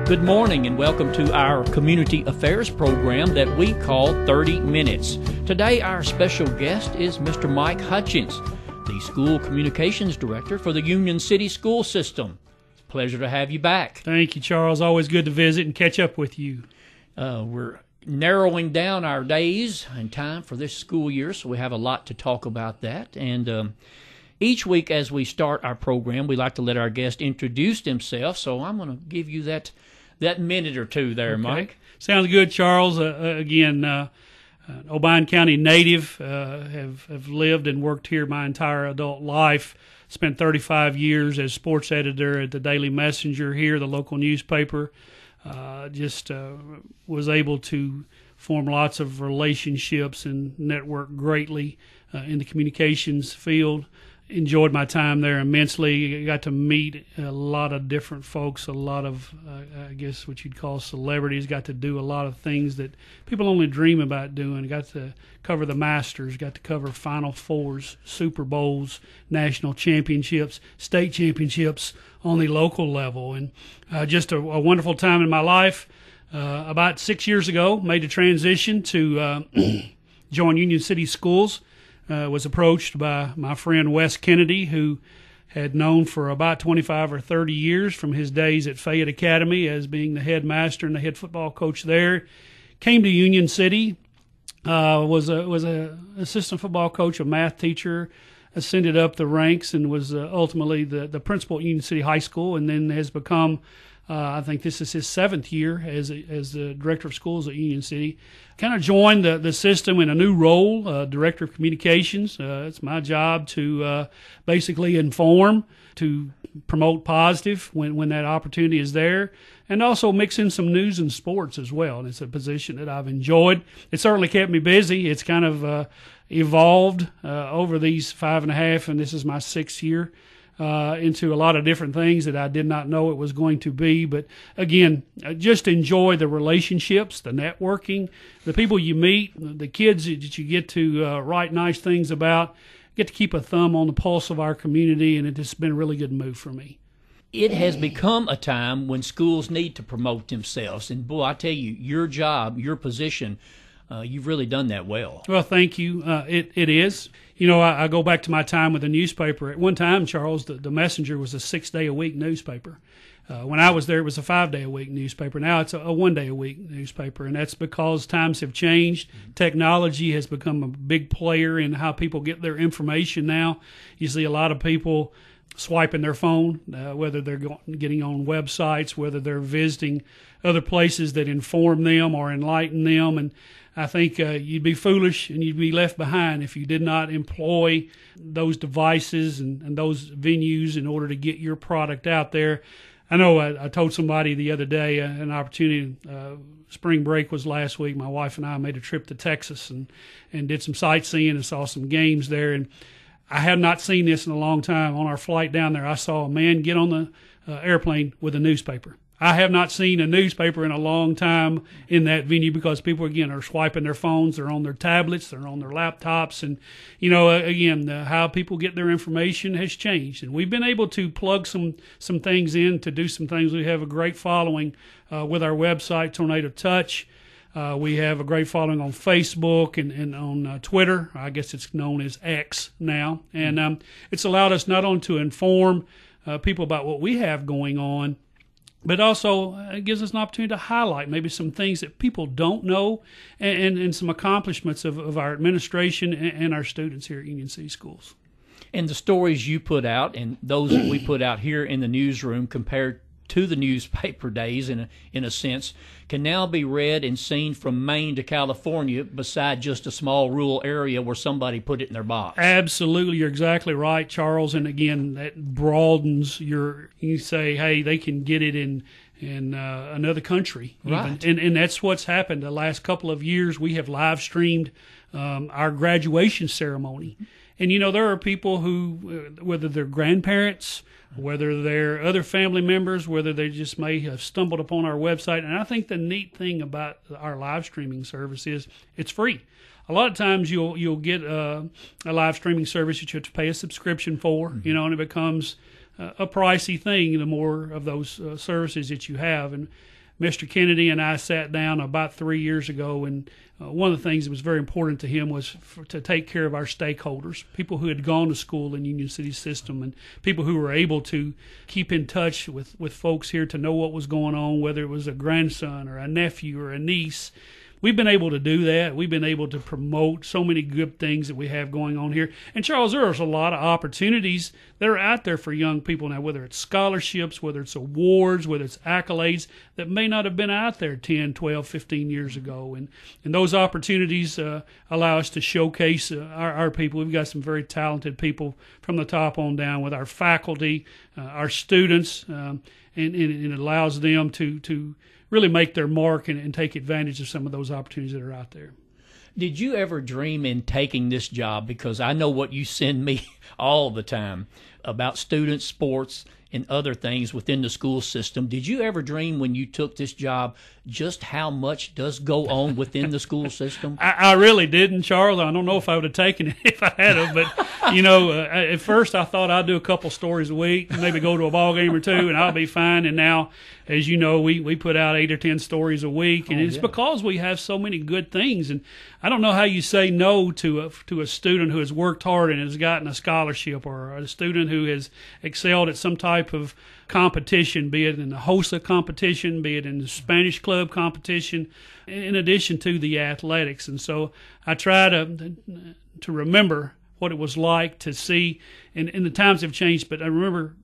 Good morning and welcome to our community affairs program that we call 30 Minutes. Today our special guest is Mr. Mike Hutchens, the School Communications Director for the Union City School System. It's a pleasure to have you back. Thank you, Charles. Always good to visit and catch up with you. We're narrowing down our days and time for this school year, so we have a lot to talk about that. And each week as we start our program, we like to let our guest introduce themselves, so I'm going to give you that minute or two there, okay. Mike. Sounds good, Charles. Again, Obion County native, have lived and worked here my entire adult life. Spent 35 years as sports editor at the Daily Messenger here, the local newspaper. Was able to form lots of relationships and network greatly in the communications field. Enjoyed my time there immensely. Got to meet a lot of different folks, a lot of, I guess what you'd call celebrities. Got to do a lot of things that people only dream about doing. Got to cover the Masters, got to cover Final Fours, Super Bowls, national championships, state championships on the local level. And just a wonderful time in my life. About 6 years ago, made a transition to join Union City Schools. Was approached by my friend Wes Kennedy, who had known for about 25 or 30 years from his days at Fayette Academy as being the headmaster and the head football coach there. Came to Union City, was a assistant football coach, a math teacher, ascended up the ranks and was ultimately the principal at Union City High School, and then has become I think this is his 7th year as the director of schools at Union City. Kind of joined the system in a new role, director of communications. It's my job to basically inform, to promote positive when that opportunity is there, and also mix in some news and sports as well. And it's a position that I've enjoyed. It certainly kept me busy. It's kind of evolved over these 5.5, and this is my 6th year. Into a lot of different things that I did not know it was going to be. But again, just enjoy the relationships, the networking, the people you meet, the kids that you get to write nice things about, get to keep a thumb on the pulse of our community, and it's been a really good move for me. It has become a time when schools need to promote themselves. And boy, I tell you, your job, your position, you've really done that well. Well, thank you. It is. You know, I go back to my time with the newspaper. At one time, Charles, the Messenger was a 6-day-a-week newspaper. When I was there, it was a 5-day-a-week newspaper. Now it's a 1-day-a-week newspaper, and that's because times have changed. Technology has become a big player in how people get their information now. You see a lot of people swiping their phone, whether they're getting on websites, whether they're visiting other places that inform them or enlighten them. And I think you'd be foolish and you'd be left behind if you did not employ those devices and those venues in order to get your product out there. I know I told somebody the other day an opportunity, spring break was last week. My wife and I made a trip to Texas and did some sightseeing and saw some games there. And I have not seen this in a long time. On our flight down there, I saw a man get on the airplane with a newspaper. I have not seen a newspaper in a long time in that venue because people, again, are swiping their phones. They're on their tablets. They're on their laptops. And, you know, again, how people get their information has changed. And we've been able to plug some things in to do some things. We have a great following with our website, Tornado Touch. We have a great following on Facebook and on Twitter. I guess it's known as X now. And it's allowed us not only to inform people about what we have going on, but also it gives us an opportunity to highlight maybe some things that people don't know and some accomplishments of our administration and our students here at Union City Schools. And the stories you put out and those that we put out here in the newsroom compared to the newspaper days, in a sense, can now be read and seen from Maine to California beside just a small rural area where somebody put it in their box. Absolutely. You're exactly right, Charles. And again, that broadens you say, hey, they can get it in another country. Right. And that's what's happened the last couple of years. We have live streamed our graduation ceremony. And, you know, there are people who, whether they're grandparents, whether they're other family members, whether they just may have stumbled upon our website. And I think the neat thing about our live streaming service is it's free. A lot of times you'll get a live streaming service that you have to pay a subscription for, you know, and it becomes a pricey thing the more of those services that you have. And Mr. Kennedy and I sat down about 3 years ago, and one of the things that was very important to him was to take care of our stakeholders, people who had gone to school in Union City system, and people who were able to keep in touch with folks here to know what was going on, whether it was a grandson or a nephew or a niece. We've been able to do that. We've been able to promote so many good things that we have going on here. And Charles, there's a lot of opportunities that are out there for young people now, whether it's scholarships, whether it's awards, whether it's accolades that may not have been out there 10, 12, 15 years ago. And those opportunities allow us to showcase our people. We've got some very talented people from the top on down with our faculty, our students, and it allows them to really make their mark and take advantage of some of those opportunities that are out there. Did you ever dream in taking this job? Because I know what you send me all the time about students, sports, and other things within the school system. Did you ever dream when you took this job just how much does go on within the school system? I really didn't, Charles. I don't know if I would have taken it if I had of, but at first I thought I'd do a couple stories a week, maybe go to a ball game or two, and I'll be fine. And now, as you know, we put out 8 or 10 stories a week, and it's because we have so many good things. And I don't know how you say no to a student who has worked hard and has gotten a scholarship, or a student who has excelled at some type of competition, be it in the HOSA competition, be it in the Spanish club competition, in addition to the athletics. And so I try to remember what it was like to see, and the times have changed, but I remember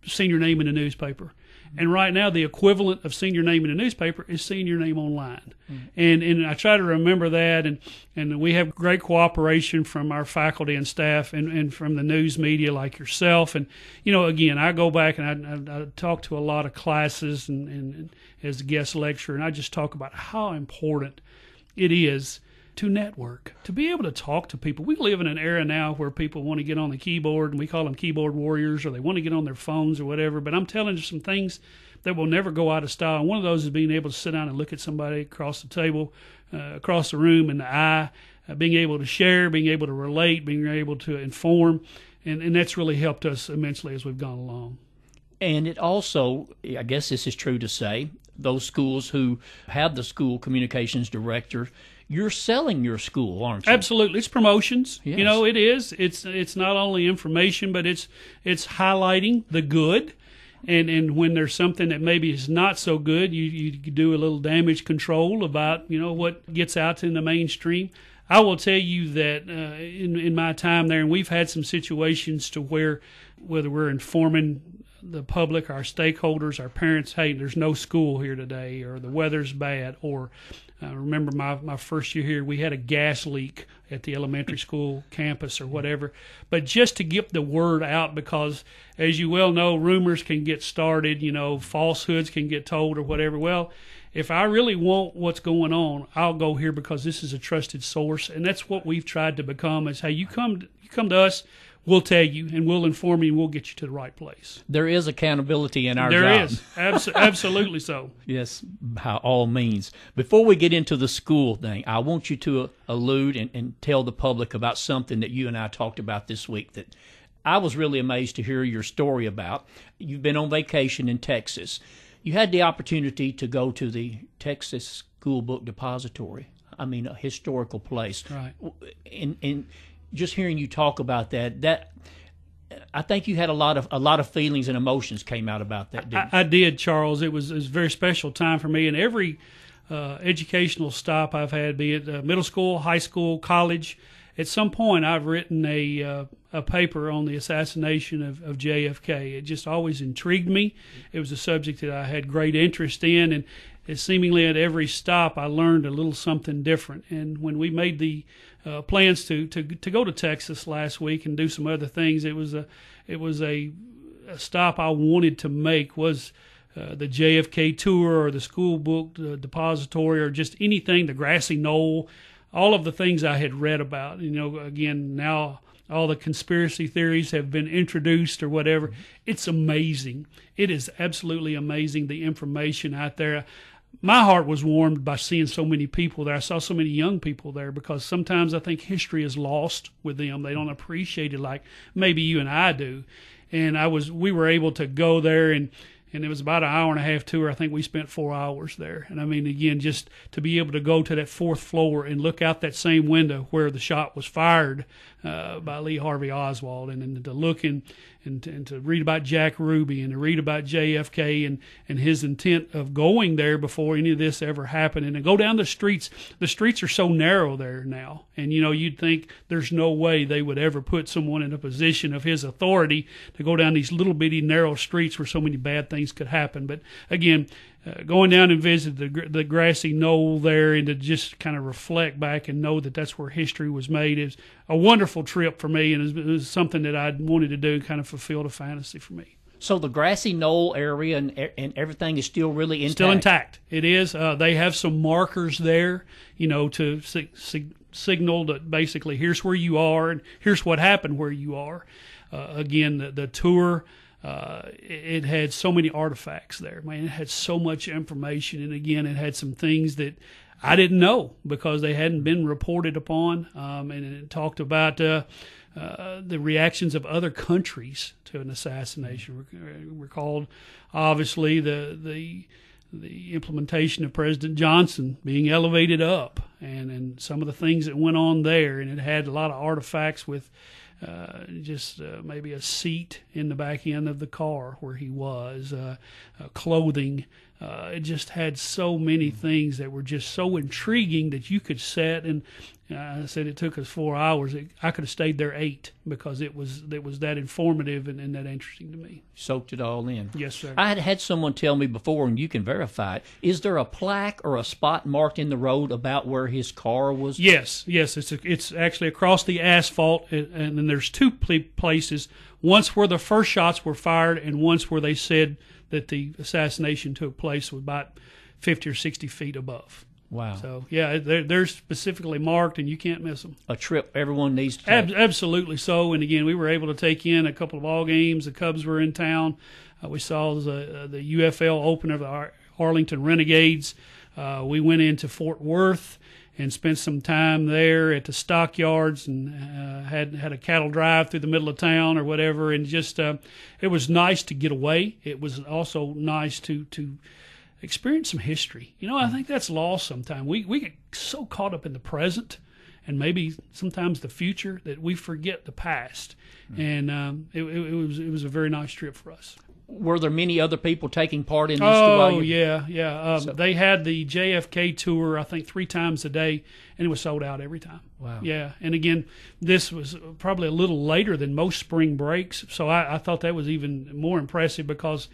senior name in the newspaper. And right now, the equivalent of senior name in the newspaper is senior name online. And I try to remember that, and we have great cooperation from our faculty and staff and from the news media like yourself. And, again, I go back and I talk to a lot of classes and as a guest lecturer, and I just talk about how important it is to network, to be able to talk to people. We live in an era now where people want to get on the keyboard, and we call them keyboard warriors, or they want to get on their phones or whatever. But I'm telling you some things that will never go out of style. And one of those is being able to sit down and look at somebody across the table, across the room in the eye, being able to share, being able to relate, being able to inform. And that's really helped us immensely as we've gone along. And it also, I guess this is true to say, those schools who have the school communications director, you're selling your school, aren't you? Absolutely. It's promotions. Yes. It is. It's not only information, but it's highlighting the good. And when there's something that maybe is not so good, you do a little damage control about, what gets out in the mainstream. I will tell you that in my time there, and we've had some situations to where, whether we're informing the public, our stakeholders, our parents, hey, there's no school here today, or the weather's bad, or I remember my first year here, we had a gas leak at the elementary school campus or whatever. But just to get the word out, because as you well know, rumors can get started, falsehoods can get told or whatever. Well, if I really want what's going on, I'll go here because this is a trusted source. And that's what we've tried to become is, hey, you come to us, we'll tell you, and we'll inform you, and we'll get you to the right place. There is accountability in our job. There is. Absolutely so. Yes, by all means. Before we get into the school thing, I want you to allude and tell the public about something that you and I talked about this week that I was really amazed to hear your story about. You've been on vacation in Texas. You had the opportunity to go to the Texas School Book Depository. I mean, a historical place. Right. And just hearing you talk about that I think you had a lot of feelings and emotions came out about that, didn't you? I did, Charles. It was a very special time for me, and every educational stop I've had, be it middle school, high school, college, at some point I've written a paper on the assassination of JFK. It just always intrigued me. It was a subject that I had great interest in, and seemingly at every stop I learned a little something different. And when we made the plans to go to Texas last week and do some other things, it was a stop I wanted to make was the JFK tour, or the school book depository, or just anything, the grassy knoll, all of the things I had read about. Again, now all the conspiracy theories have been introduced or whatever. It's amazing. It is absolutely amazing, the information out there. My heart was warmed by seeing so many people there. I saw so many young people there, because sometimes I think history is lost with them. They don't appreciate it like maybe you and I do. and we were able to go there, and it was about an hour and a half tour. I think we spent 4 hours there. And I mean, again, just to be able to go to that fourth floor and look out that same window where the shot was fired by Lee Harvey Oswald, and to look and to read about Jack Ruby and to read about JFK and his intent of going there before any of this ever happened, and to go down the streets. The streets are so narrow there now, and you'd think there's no way they would ever put someone in a position of his authority to go down these little bitty narrow streets where so many bad things could happen. But again, going down and visit the grassy knoll there, and to just kind of reflect back and know that that's where history was made, is a wonderful trip for me, and it was something that I wanted to do and kind of fulfilled a fantasy for me. So the grassy knoll area and everything is still really intact? Still intact. It is. They have some markers there, to signal that basically here's where you are and here's what happened where you are. Again, the tour, it had so many artifacts there. Man, it had so much information, and again, it had some things that I didn't know because they hadn't been reported upon, and it talked about the reactions of other countries to an assassination. Recalled, obviously, the implementation of President Johnson being elevated up, and some of the things that went on there, and it had a lot of artifacts with maybe a seat in the back end of the car where he was, clothing. It just had so many things that were just so intriguing that you could sit, and I said it took us 4 hours. I could have stayed there 8 because it was that informative and that interesting to me. Soaked it all in. Yes, sir. I had someone tell me before, and you can verify it, is there a plaque or a spot marked in the road about where his car was? Yes. It's actually across the asphalt, and then there's 2 places. Once where the first shots were fired, and once where they said that the assassination took place was about 50 or 60 feet above. Wow. So, yeah, they're specifically marked, and you can't miss them. A trip everyone needs to take. Absolutely so. And, again, we were able to take in a couple of ball games. The Cubs were in town. We saw the UFL opener of the Arlington Renegades. We went into Fort Worth and spent some time there at the stockyards, and had a cattle drive through the middle of town or whatever. And just it was nice to get away. It was also nice to experience some history. I think that's lost sometimes. We get so caught up in the present and maybe sometimes the future that we forget the past. And it was a very nice trip for us. Were there many other people taking part in this? Oh, yeah. They had the JFK tour, I think, 3 times a day, and it was sold out every time. Wow. Yeah, and again, this was probably a little later than most spring breaks, so I thought that was even more impressive because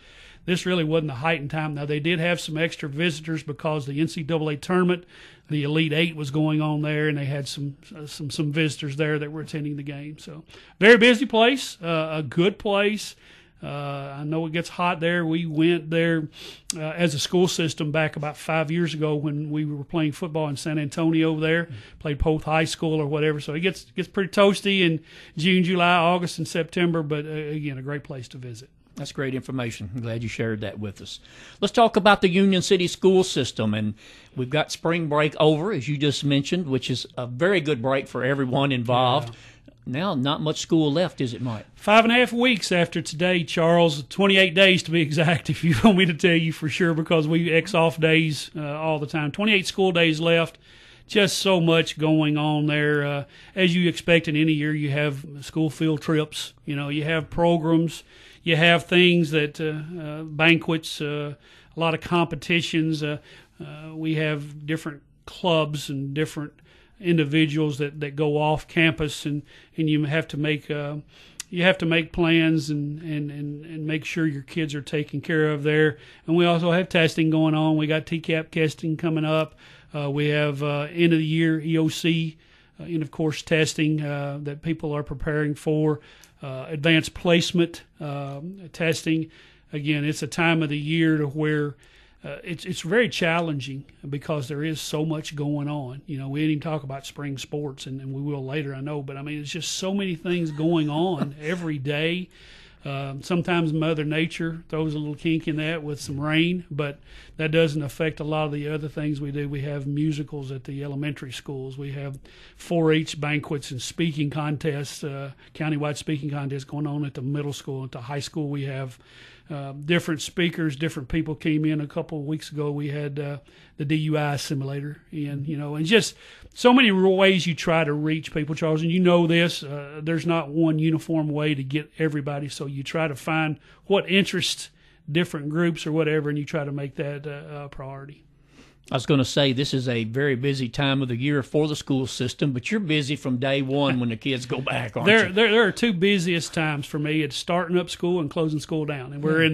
this really wasn't the height and time. Now, they did have some extra visitors because the NCAA tournament, the Elite Eight, was going on there, and they had some visitors there that were attending the game. So, very busy place, a good place. I know it gets hot there. We went there as a school system back about 5 years ago when we were playing football in San Antonio there, played Poth High School or whatever. So it gets pretty toasty in June, July, August, and September, but again, a great place to visit. That's great information. I'm glad you shared that with us. Let's talk about the Union City school system. And we've got spring break over, as you just mentioned, which is a very good break for everyone involved. Yeah. Now, not much school left, is it, Mike? 5.5 weeks after today, Charles. 28 days to be exact, if you want me to tell you for sure, because we X off days all the time. 28 school days left. Just so much going on there. As you expect in any year, you have school field trips. You have programs. You have things that banquets, a lot of competitions. We have different clubs and different individuals that go off campus, and you have to make plans and make sure your kids are taken care of there. And we also have testing going on. We got TCAP testing coming up. We have end of the year EOC, and of course testing that people are preparing for. Advanced placement testing. Again, it's a time of the year to where it's very challenging because there is so much going on. We didn't even talk about spring sports, and we will later, I know. But, I mean, it's just so many things going on every day. Sometimes Mother Nature throws a little kink in that with some rain, but that doesn't affect a lot of the other things we do. We have musicals at the elementary schools. We have 4-H banquets and speaking contests, countywide speaking contests going on at the middle school. At the high school, we have different speakers, different people came in. A couple of weeks ago, we had the DUI simulator, and just so many ways you try to reach people, Charles. And you know this, there's not one uniform way to get everybody, so you try to find what interests different groups or whatever, and you try to make that a priority. I was going to say this is a very busy time of the year for the school system, but you're busy from day one when the kids go back, aren't you? There are two busiest times for me. It's starting up school and closing school down, and we're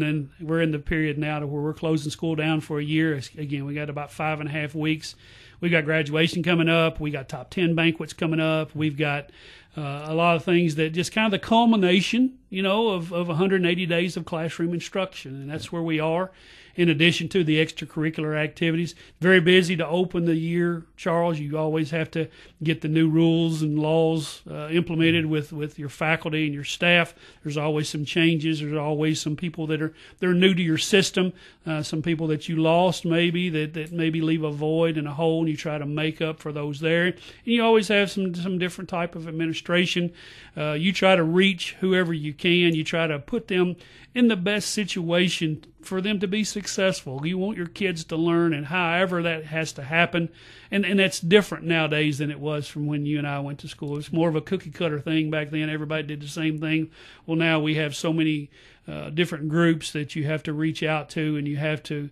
in the period now to where we're closing school down for a year. Again, we got about 5.5 weeks. We got graduation coming up. We got top 10 banquets coming up. We've got a lot of things that just kind of the culmination, of 180 days of classroom instruction, and that's where we are. In addition to the extracurricular activities, very busy to open the year, Charles. You always have to get the new rules and laws implemented with your faculty and your staff. There's always some changes. There's always some people they're new to your system. Some people that you lost maybe that maybe leave a void and a hole, and you try to make up for those there. And you always have some different type of administration. You try to reach whoever you can. You try to put them in the best situation for them to be successful. You want your kids to learn, and however that has to happen. And that's different nowadays than it was from when you and I went to school. It's more of a cookie cutter thing back then. Everybody did the same thing. Well, now we have so many different groups that you have to reach out to, and you have to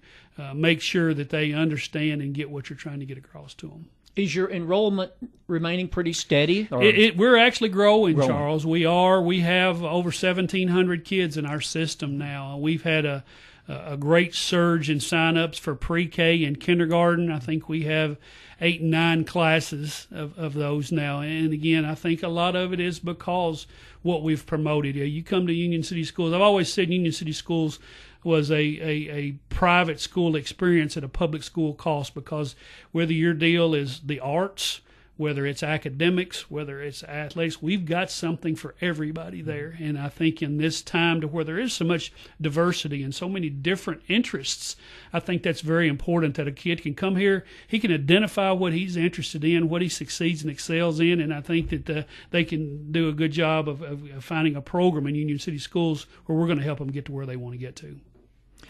make sure that they understand and get what you're trying to get across to them. Is your enrollment remaining pretty steady? We're actually growing, Charles. We have over 1,700 kids in our system now. We've had a great surge in sign-ups for pre-K and kindergarten. I think we have 8 and 9 classes of those now. And again, I think a lot of it is because what we've promoted. You come to Union City Schools. I've always said Union City Schools was a private school experience at a public school cost, because whether your deal is the arts, whether it's academics, whether it's athletics, we've got something for everybody there. And I think in this time to where there is so much diversity and so many different interests, I think that's very important that a kid can come here, he can identify what he's interested in, what he succeeds and excels in, and I think that they can do a good job of finding a program in Union City Schools where we're going to help them get to where they want to get to.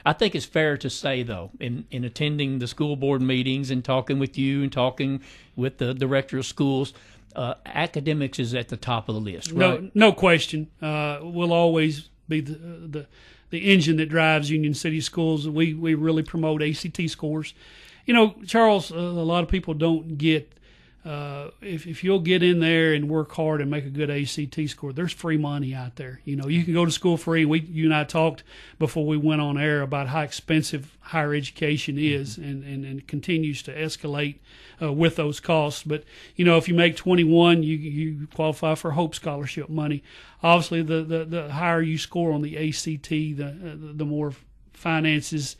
I think it's fair to say, though, in attending the school board meetings and talking with you and talking with the director of schools, academics is at the top of the list, right? No question. We'll always be the engine that drives Union City Schools. We really promote ACT scores. Charles, a lot of people don't get, if you'll get in there and work hard and make a good ACT score, there's free money out there. You can go to school free. You and I talked before we went on air about how expensive higher education is, and continues to escalate with those costs. But if you make 21, you qualify for Hope Scholarship money. Obviously, the higher you score on the ACT, the more finances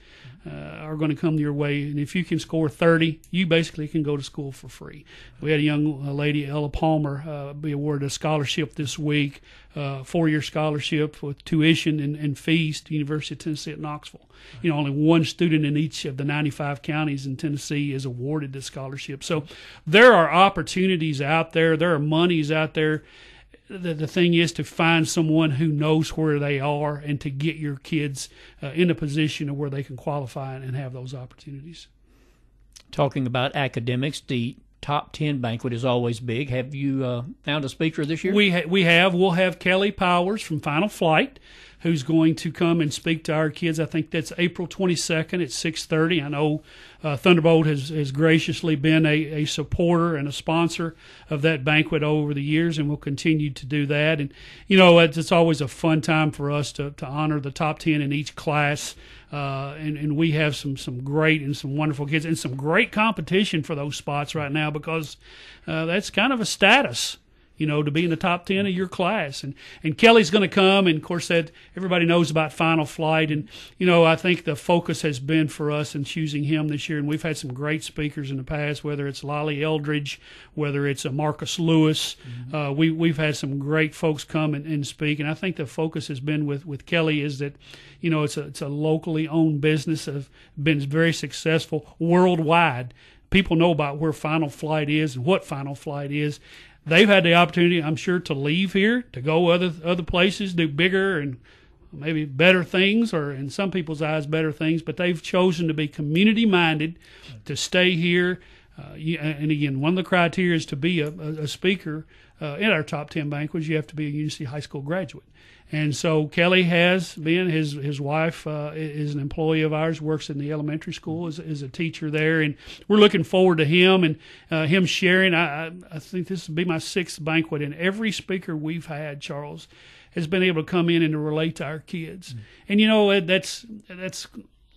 are going to come your way. And if you can score 30, you basically can go to school for free. We had a young lady, Ella Palmer, be awarded a scholarship this week, 4-year scholarship with tuition and fees to the University of Tennessee at Knoxville. Only one student in each of the 95 counties in Tennessee is awarded this scholarship. So there are opportunities out there. There are monies out there. The thing is to find someone who knows where they are and to get your kids in a position of where they can qualify and have those opportunities. Talking about academics, the top 10 banquet is always big. Have you found a speaker this year? We have. We'll have Kelly Powers from Final Flight, who's going to come and speak to our kids. I think that's April 22nd at 6:30. I know Thunderbolt has graciously been a supporter and a sponsor of that banquet over the years, and will continue to do that. And, it's always a fun time for us to honor the top 10 in each class. And we have some great and some wonderful kids, and some great competition for those spots right now, because that's kind of a status. to be in the top 10 of your class. And Kelly's going to come, and of course that everybody knows about Final Flight. And, I think the focus has been for us in choosing him this year. And we've had some great speakers in the past, whether it's Lolly Eldridge, whether it's Marcus Lewis. We've had some great folks come and speak. And I think the focus has been with Kelly is that, it's a locally owned business, have been very successful worldwide. People know about where Final Flight is and what Final Flight is. They've had the opportunity, I'm sure, to leave here, to go other places, do bigger and maybe better things, or in some people's eyes, better things. But they've chosen to be community-minded, to stay here. And again, one of the criteria is to be a speaker in our top 10 banquets. You have to be a Union City High School graduate. And so Kelly has been, his wife is an employee of ours, works in the elementary school, is a teacher there, and we're looking forward to him and him sharing. I think this will be my 6th banquet, and every speaker we've had, Charles, has been able to come in and to relate to our kids. And that's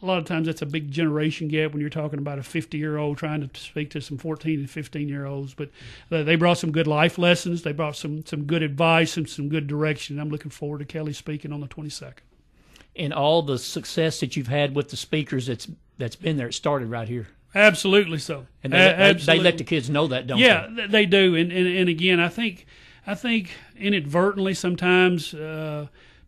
a lot of times that's a big generation gap when you're talking about a 50-year-old trying to speak to some 14 and 15-year-olds. But they brought some good life lessons. They brought some good advice and some good direction. I'm looking forward to Kelly speaking on the 22nd. And all the success that you've had with the speakers that's been there, it started right here. Absolutely so. And they let the kids know that, don't they? Yeah, they do. And again, I think inadvertently sometimes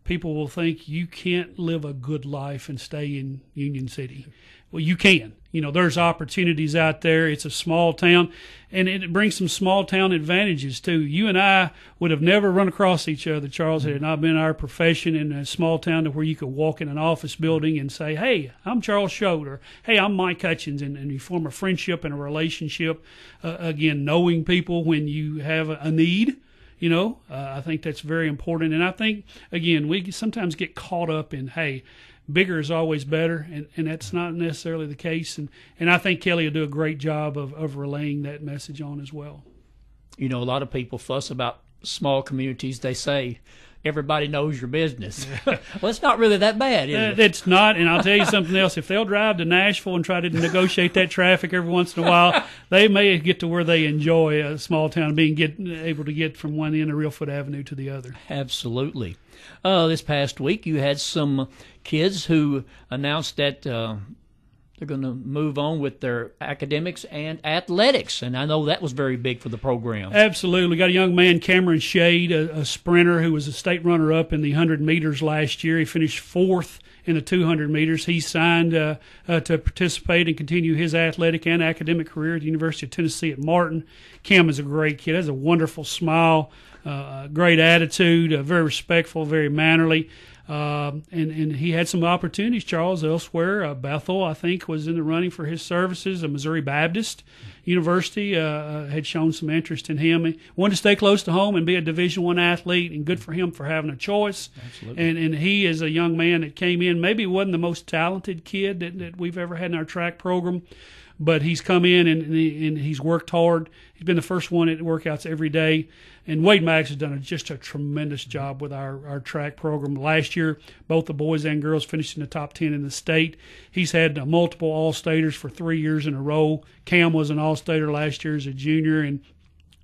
people will think you can't live a good life and stay in Union City. Well, you can. There's opportunities out there. It's a small town, and it brings some small town advantages too. You and I would have never run across each other, Charles, had it not been our profession in a small town to where you could walk in an office building and say, "Hey, I'm Charles Choate," or "Hey, I'm Mike Hutchens," and you form a friendship and a relationship. Again, knowing people when you have a need. I think that's very important. And I think, again, we sometimes get caught up in, hey, bigger is always better, and that's not necessarily the case. And I think Kelly will do a great job of relaying that message on as well. A lot of people fuss about small communities. They say everybody knows your business. Well, it's not really that bad, is it? It's not, and I'll tell you something else. If they'll drive to Nashville and try to negotiate that traffic every once in a while, they may get to where they enjoy a small town, able to get from one end of Reelfoot Avenue to the other. Absolutely. This past week, you had some kids who announced that they're going to move on with their academics and athletics, and I know that was very big for the program. Absolutely. We got a young man, Cameron Shade, a sprinter who was a state runner-up in the 100 meters last year. He finished 4th in the 200 meters. He signed to participate and continue his athletic and academic career at the University of Tennessee at Martin. Cam is a great kid, has a wonderful smile, great attitude, very respectful, very mannerly. And he had some opportunities, Charles, elsewhere. Bethel, I think, was in the running for his services. Missouri Baptist University had shown some interest in him. He wanted to stay close to home and be a Division I athlete, and good for him for having a choice. Absolutely. And he is a young man that came in, maybe wasn't the most talented kid that we've ever had in our track program, but he's come in and he's worked hard. He's been the first one at workouts every day. And Wade Max has done just a tremendous job with our track program. Last year, both the boys and girls finished in the top 10 in the state. He's had multiple All-Staters for 3 years in a row. Cam was an All-Stater last year as a junior, and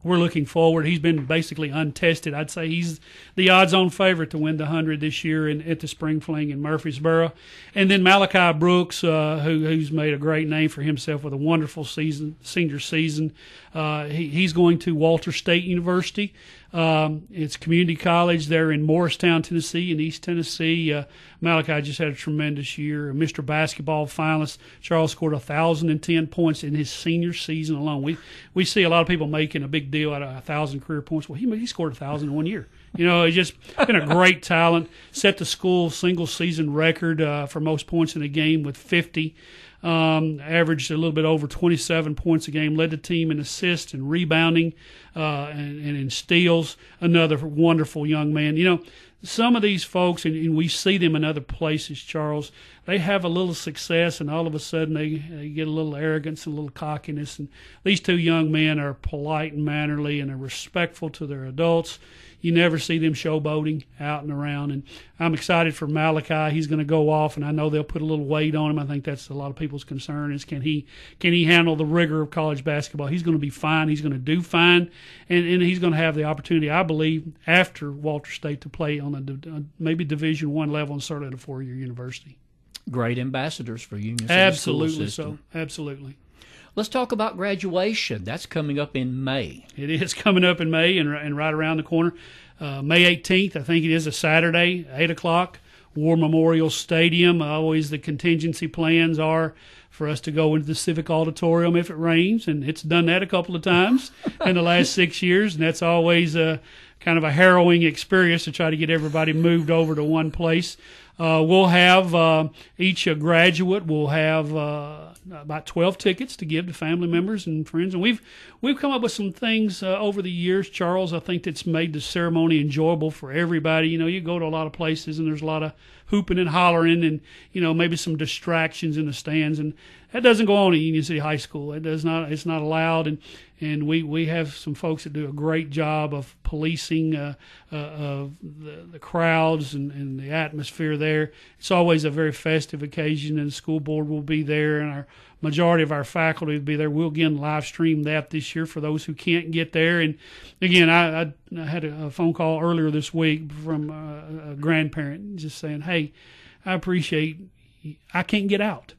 we're looking forward. He's been basically untested. I'd say he's the odds-on favorite to win the 100 this year at the Spring Fling in Murfreesboro. And then Malachi Brooks, who's made a great name for himself with a wonderful senior season. He's going to Walter State University. It's community college there in Morristown, Tennessee, in East Tennessee. Malachi just had a tremendous year. Mr. Basketball finalist. Charles scored 1,010 points in his senior season alone. We see a lot of people making a big deal out of 1,000 career points. Well, he scored 1,000 in 1 year. He's just been a great talent. Set the school single season record for most points in a game with 50. Averaged a little bit over 27 points a game, led the team in assists and rebounding and in steals. Another wonderful young man. Some of these folks, and we see them in other places, Charles, they have a little success, and all of a sudden they get a little arrogance and a little cockiness. And these two young men are polite and mannerly and are respectful to their adults. you never see them showboating out and around. And I'm excited for Malachi. He's going to go off, and I know they'll put a little weight on him. I think that's a lot of people's concern is can he handle the rigor of college basketball? He's going to be fine. He's going to do fine, and he's going to have the opportunity, I believe, after Walter State to play on a maybe Division I level and start at a 4-year university. Great ambassadors for Union City Absolutely School System. so. Absolutely. Let's talk about graduation. That's coming up in May. It is coming up in May and right around the corner. May 18th, I think it is a Saturday, 8 o'clock, War Memorial Stadium. Always the contingency plans are for us to go into the Civic Auditorium if it rains, and it's done that a couple of times in the last 6 years, and that's always kind of a harrowing experience to try to get everybody moved over to one place. We'll have each graduate will have about 12 tickets to give to family members and friends, and we've come up with some things over the years, Charles. I think that's made the ceremony enjoyable for everybody. You know, you go to a lot of places and there's a lot of hooping and hollering, and maybe some distractions in the stands, and that doesn't go on at Union City High School. It does not. It's not allowed, and we have some folks that do a great job of policing of the crowds and the atmosphere there. It's always a very festive occasion, and the school board will be there, and our majority of our faculty will be there. We'll again live stream that this year for those who can't get there. And again, I had a phone call earlier this week from a grandparent just saying, "Hey, I appreciate I can't get out.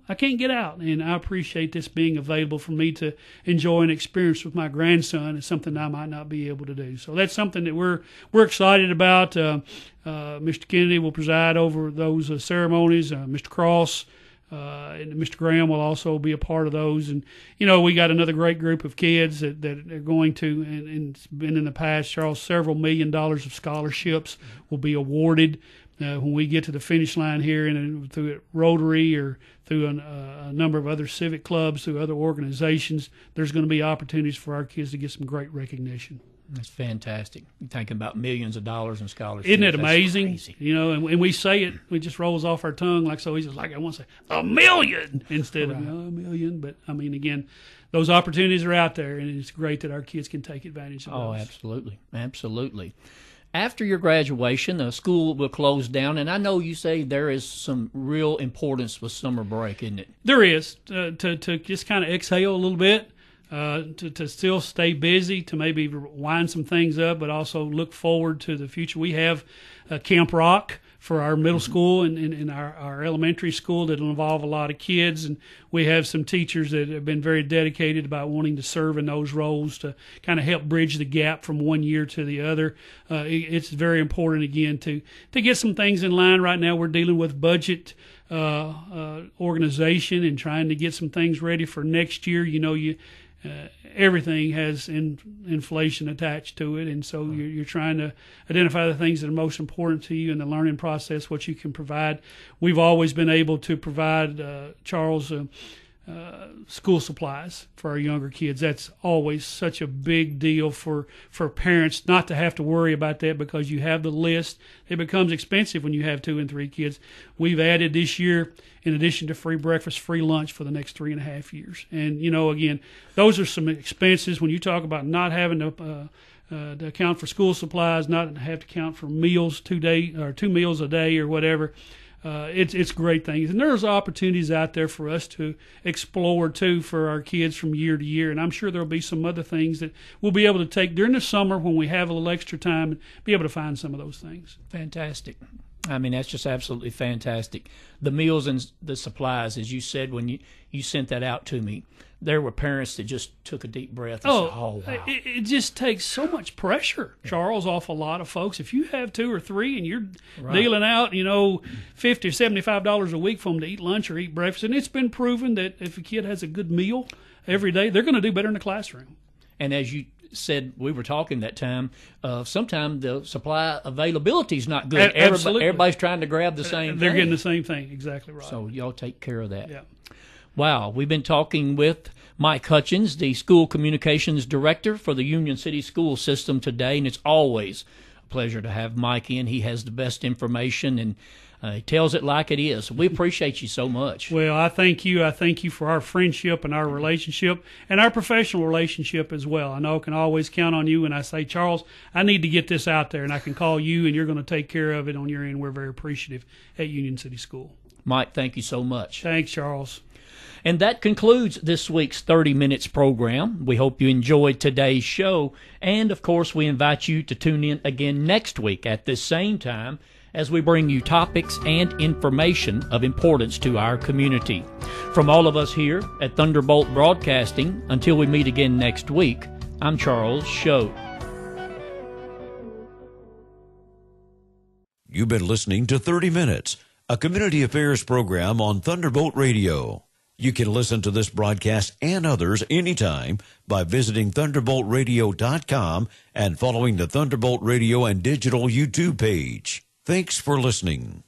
I can't get out, and I appreciate this being available for me to enjoy and experience with my grandson. It's something I might not be able to do." So that's something that we're excited about. Mr. Kennedy will preside over those ceremonies. Mr. Cross and Mr. Graham will also be a part of those. And we got another great group of kids that are going to, and it's been in the past, Charles, several $1 million of scholarships will be awarded. When we get to the finish line here, and through Rotary or through a number of other civic clubs, through other organizations, there's going to be opportunities for our kids to get some great recognition. That's fantastic. You're thinking about millions of dollars in scholarships. Isn't it amazing? And we say it, it just rolls off our tongue like so easy. Like I want to say, $1 million instead of $1 million. But, I mean, again, those opportunities are out there, and it's great that our kids can take advantage of those. Oh, absolutely. Absolutely. After your graduation, the school will close down, and I know you say there is some real importance with summer break, isn't it? There is, to just kind of exhale a little bit, to still stay busy, to maybe wind some things up, but also look forward to the future. We have Camp Rock for our middle school and our elementary school that will involve a lot of kids, and we have some teachers that have been very dedicated about wanting to serve in those roles to kind of help bridge the gap from one year to the other. It's very important, again, to get some things in line. Right now we're dealing with budget organization and trying to get some things ready for next year. Everything has inflation attached to it, and so you're trying to identify the things that are most important to you in the learning process, what you can provide. We've always been able to provide, Charles, school supplies for our younger kids. That's always such a big deal for parents not to have to worry about that, because you have the list. It becomes expensive when you have 2 and 3 kids. We've added this year, in addition to free breakfast, free lunch for the next 3.5 years. And, again, those are some expenses when you talk about not having to account for school supplies, not have to account for meals 2 meals a day or whatever. It's great things, and there's opportunities out there for us to explore too for our kids from year to year. And I'm sure there'll be some other things that we'll be able to take during the summer when we have a little extra time and be able to find some of those things. Fantastic. I mean, that's just absolutely fantastic. The meals and the supplies, as you said when you sent that out to me, there were parents that just took a deep breath and said, "Oh, wow." It just takes so much pressure, Charles, off a lot of folks. If you have 2 or 3 and you're dealing out, $50 or $75 a week for them to eat lunch or eat breakfast, and it's been proven that if a kid has a good meal every day, they're going to do better in the classroom. And as you said, we were talking that time, sometimes the supply availability is not good. Everybody's trying to grab the same thing. They're getting the same thing, exactly right. So y'all take care of that. Yeah. Wow, we've been talking with Mike Hutchens, the School Communications Director for the Union City School System today, and it's always a pleasure to have Mike in. He has the best information, and He tells it like it is. We appreciate you so much. Well, I thank you. I thank you for our friendship and our relationship and our professional relationship as well. I know I can always count on you when I say, Charles, I need to get this out there, and I can call you, and you're going to take care of it on your end. We're very appreciative at Union City School. Mike, thank you so much. Thanks, Charles. And that concludes this week's 30 Minutes program. We hope you enjoyed today's show. And, of course, we invite you to tune in again next week at this same time as we bring you topics and information of importance to our community. From all of us here at Thunderbolt Broadcasting, until we meet again next week, I'm Charles Choate. You've been listening to 30 Minutes, a community affairs program on Thunderbolt Radio. You can listen to this broadcast and others anytime by visiting thunderboltradio.com and following the Thunderbolt Radio and Digital YouTube page. Thanks for listening.